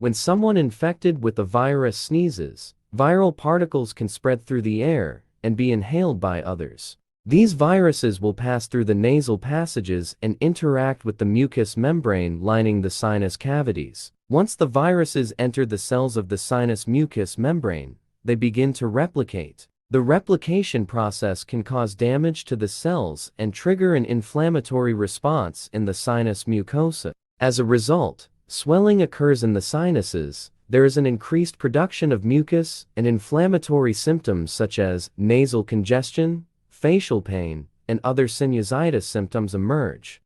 When someone infected with the virus sneezes, viral particles can spread through the air and be inhaled by others. These viruses will pass through the nasal passages and interact with the mucous membrane lining the sinus cavities. Once the viruses enter the cells of the sinus mucous membrane, they begin to replicate. The replication process can cause damage to the cells and trigger an inflammatory response in the sinus mucosa. As a result, swelling occurs in the sinuses. There is an increased production of mucus, and inflammatory symptoms such as nasal congestion, facial pain, and other sinusitis symptoms emerge.